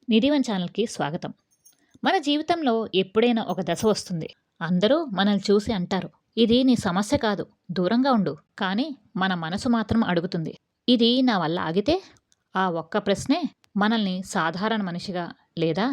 నిధివన్ ఛానల్‌కి స్వాగతం. మన జీవితంలో ఎప్పుడైనా ఒక దశ వస్తుంది. అందరూ మనల్ని చూసి అంటారు, "ఇది నీ సమస్య కాదు. దూరంగా ఉండు." కానీ మన మనసు మాత్రం అడుగుతుంది, "ఇది నా వల్ల ఆగితే?" ఆ ఒక్క ప్రశ్నే మనల్ని సాధారణ మనిషిగా లేదా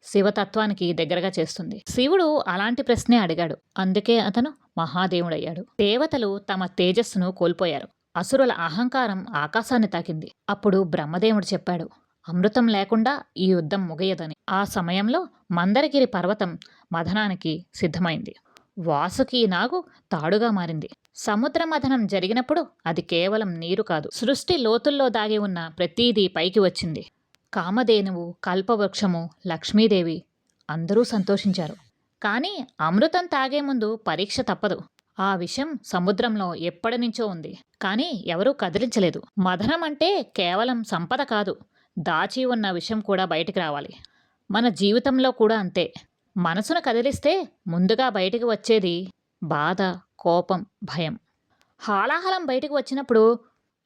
శివతత్వానికి దగ్గరగా చేస్తుంది. శివుడు అలాంటి ప్రశ్నే అడిగాడు. అందుకే అతను మహాదేవుడయ్యాడు. దేవతలు తమ తేజస్సును కోల్పోయారు. అసురుల అహంకారం ఆకాశాన్ని తాకింది. అప్పుడు బ్రహ్మదేవుడు చెప్పాడు, అమృతం లేకుండా ఈ యుద్ధం ముగియదని. ఆ సమయంలో మందరగిరి పర్వతం మథనానికి సిద్ధమైంది. వాసుకి నాగు తాడుగా మారింది. సముద్ర మథనం జరిగినప్పుడు అది కేవలం నీరు కాదు, సృష్టి లోతుల్లో దాగి ఉన్న ప్రతీదీ పైకి వచ్చింది. కామధేనువు, కల్పవృక్షము, లక్ష్మీదేవి అందరూ సంతోషించారు. కానీ అమృతం తాగే ముందు పరీక్ష తప్పదు. ఆ విషయం సముద్రంలో ఎప్పటినుంచో ఉంది. కానీ ఎవరూ కదిలించలేదు. మథనం అంటే కేవలం సంపద కాదు, దాచి ఉన్న విషయం కూడా బయటికి రావాలి. మన జీవితంలో కూడా అంతే. మనసును కదిలిస్తే ముందుగా బయటికి వచ్చేది బాధ, కోపం, భయం. హాలాహలం బయటికి వచ్చినప్పుడు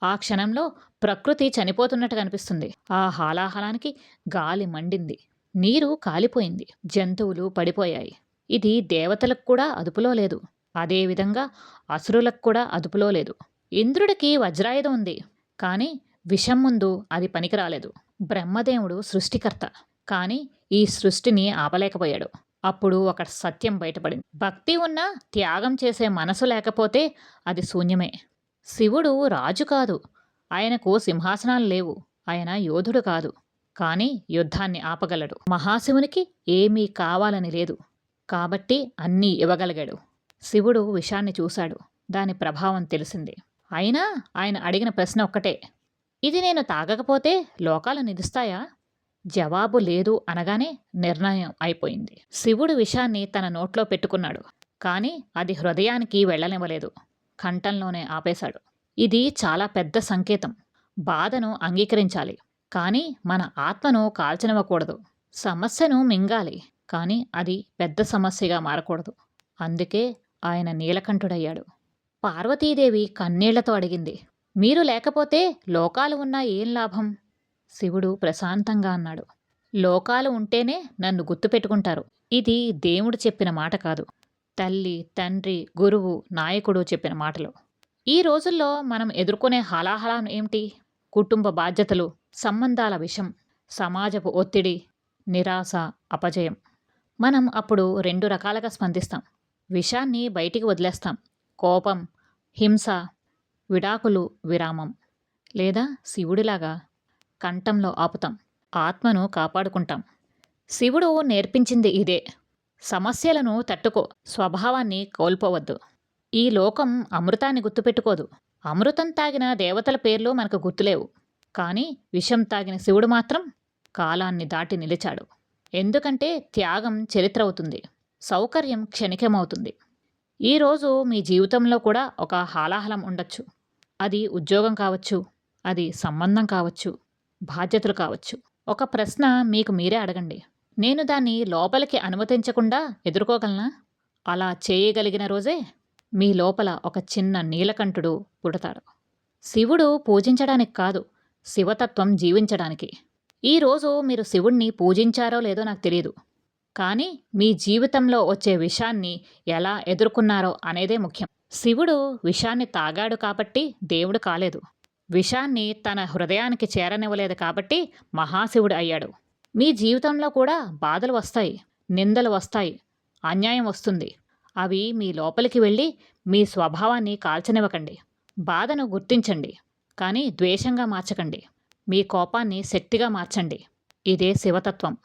ఆ క్షణంలో ప్రకృతి చనిపోతున్నట్టు కనిపిస్తుంది. ఆ హాలాహలానికి గాలి మండింది, నీరు కాలిపోయింది, జంతువులు పడిపోయాయి. ఇది దేవతలకు కూడా అదుపులో లేదు. అదేవిధంగా అసురులకు కూడా అదుపులో లేదు. ఇంద్రుడికి వజ్రాయుధం ఉంది, కానీ విషం ముందు అది పనికిరాలేదు. బ్రహ్మదేవుడు సృష్టికర్త, కానీ ఈ సృష్టిని ఆపలేకపోయాడు. అప్పుడు ఒక సత్యం బయటపడింది. భక్తి ఉన్నా త్యాగం చేసే మనసు లేకపోతే అది శూన్యమే. శివుడు రాజు కాదు, ఆయనకు సింహాసనాలు లేవు, ఆయన యోధుడు కాదు, కానీ యుద్ధాన్ని ఆపగలడు. మహాశివునికి ఏమీ కావాలని లేదు, కాబట్టి అన్నీ ఇవ్వగలిగాడు. శివుడు విషాన్ని చూశాడు, దాని ప్రభావం తెలిసింది. అయినా ఆయన అడిగిన ప్రశ్న ఒక్కటే, ఇది నేను తాగకపోతే లోకాలు నిలుస్తాయా? జవాబు లేదు అనగానే నిర్ణయం అయిపోయింది. శివుడు విషాన్ని తన నోట్లో పెట్టుకున్నాడు, కానీ అది హృదయానికి వెళ్ళనివ్వలేదు. కంఠంలోనే ఆపేశాడు. ఇది చాలా పెద్ద సంకేతం. బాధను అంగీకరించాలి, కానీ మన ఆత్మను కాల్చనివ్వకూడదు. సమస్యను మింగాలి, కానీ అది పెద్ద సమస్యగా మారకూడదు. అందుకే ఆయన నీలకంఠుడయ్యాడు. పార్వతీదేవి కన్నీళ్లతో అడిగింది, మీరు లేకపోతే లోకాలు ఉన్నా ఏం లాభం? శివుడు ప్రశాంతంగా అన్నాడు, లోకాలు ఉంటేనే నన్ను గుర్తుపెట్టుకుంటారు. ఇది దేవుడు చెప్పిన మాట కాదు, తల్లి, తండ్రి, గురువు, నాయకుడు చెప్పిన మాటలు. ఈ రోజుల్లో మనం ఎదుర్కొనే హలాహలం ఏమిటి? కుటుంబ బాధ్యతలు, సంబంధాల విషం, సమాజపు ఒత్తిడి, నిరాశ, అపజయం. మనం అప్పుడు రెండు రకాలుగా స్పందిస్తాం. విషాన్ని బయటికి వదిలేస్తాం, కోపం, హింస, విడాకులు, విరామం. లేదా శివుడిలాగా కంఠంలో ఆపుతాం, ఆత్మను కాపాడుకుంటాం. శివుడు నేర్పించింది ఇదే. సమస్యలను తట్టుకో, స్వభావాన్ని కోల్పోవద్దు. ఈ లోకం అమృతాన్ని గుర్తుపెట్టుకోదు. అమృతం తాగిన దేవతల పేర్లు మనకు గుర్తులేవు, కానీ విషం తాగిన శివుడు మాత్రం కాలాన్ని దాటి నిలిచాడు. ఎందుకంటే త్యాగం చరిత్ర అవుతుంది, సౌకర్యం క్షణికమవుతుంది. ఈరోజు మీ జీవితంలో కూడా ఒక హాలాహలం ఉండొచ్చు. అది ఉద్యోగం కావచ్చు, అది సంబంధం కావచ్చు, బాధ్యతలు కావచ్చు. ఒక ప్రశ్న మీకు మీరే అడగండి, నేను దాన్ని లోపలికి అనుమతించకుండా ఎదుర్కోగలనా? అలా చేయగలిగిన రోజే మీ లోపల ఒక చిన్న నీలకంఠుడు పుడతాడు. శివుడు పూజించడానికి కాదు, శివతత్వం జీవించడానికి. ఈరోజు మీరు శివుణ్ణి పూజించారో లేదో నాకు తెలియదు, కానీ మీ జీవితంలో వచ్చే విషాన్ని ఎలా ఎదుర్కొన్నారో అనేదే ముఖ్యం. శివుడు విషాన్ని తాగాడు కాబట్టి దేవుడు కాలేదు. విషాన్ని తన హృదయానికి చేరనివ్వలేదు కాబట్టి మహాశివుడు అయ్యాడు. మీ జీవితంలో కూడా బాధలు వస్తాయి, నిందలు వస్తాయి, అన్యాయం వస్తుంది. అవి మీ లోపలికి వెళ్ళి మీ స్వభావాన్ని కాల్చనివ్వకండి. బాధను గుర్తించండి, కానీ ద్వేషంగా మార్చకండి. మీ కోపాన్ని శక్తిగా మార్చండి. ఇదే శివతత్వం.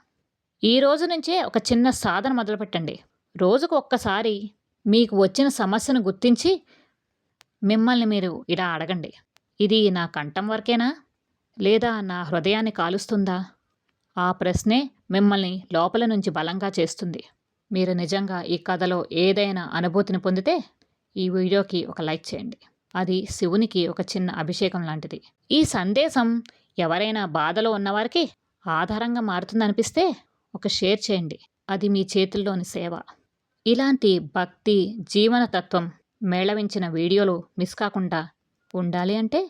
ఈ రోజు నుంచే ఒక చిన్న సాధన మొదలుపెట్టండి. రోజుకు ఒక్కసారి మీకు వచ్చిన సమస్యను గుర్తించి మిమ్మల్ని మీరు ఇలా అడగండి, ఇది నా కంఠం వరకేనా, లేదా నా హృదయాన్ని కాలుస్తుందా? ఆ ప్రశ్నే మిమ్మల్ని లోపల నుంచి బలంగా చేస్తుంది. మీరు నిజంగా ఈ కథలో ఏదైనా అనుభూతిని పొందితే ఈ వీడియోకి ఒక లైక్ చేయండి. అది శివునికి ఒక చిన్న అభిషేకం లాంటిది. ఈ సందేశం ఎవరైనా బాధలో ఉన్నవారికి ఆధారంగా మారుతుందనిపిస్తే ఒక షేర్ చేయండి. అది మీ చేతుల్లోని సేవ. ఇలాంటి భక్తి, జీవనతత్వం మేళవించిన వీడియోలు మిస్ కాకుండా ఉండాలి అంటే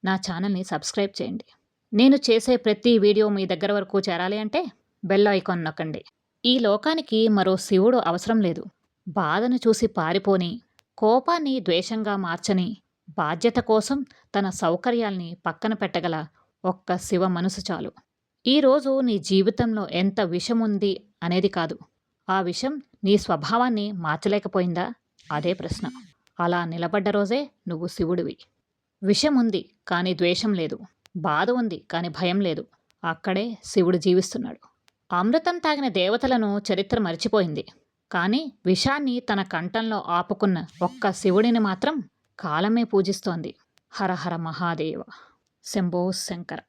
నా ఛానల్ని సబ్స్క్రైబ్ చేయండి. నేను చేసే ప్రతి వీడియో మీ దగ్గర వరకు చేరాలి అంటే బెల్ ఐకాన్ నొక్కండి. ఈ లోకానికి మరో శివుడు అవసరం లేదు. బాధను చూసి పారిపోని, కోపాన్ని ద్వేషంగా మార్చని, బాధ్యత కోసం తన సౌకర్యాల్ని పక్కన పెట్టగల ఒక్క శివ మనసు చాలు. ఈరోజు నీ జీవితంలో ఎంత విషముంది అనేది కాదు, ఆ విషం నీ స్వభావాన్ని మార్చలేకపోయిందా అదే ప్రశ్న. అలా నిలబడ్డ రోజే నువ్వు శివుడివి. విషముంది కానీ ద్వేషం లేదు. బాధ ఉంది కానీ భయం లేదు. అక్కడే శివుడు జీవిస్తున్నాడు. అమృతం తాగిన దేవతలను చరిత్ర మరిచిపోయింది. కానీ విషాన్ని తన కంఠంలో ఆపుకున్న ఒక్క శివుడిని మాత్రం కాలమే పూజిస్తోంది. హర హర మహాదేవ, శంభో శంకర.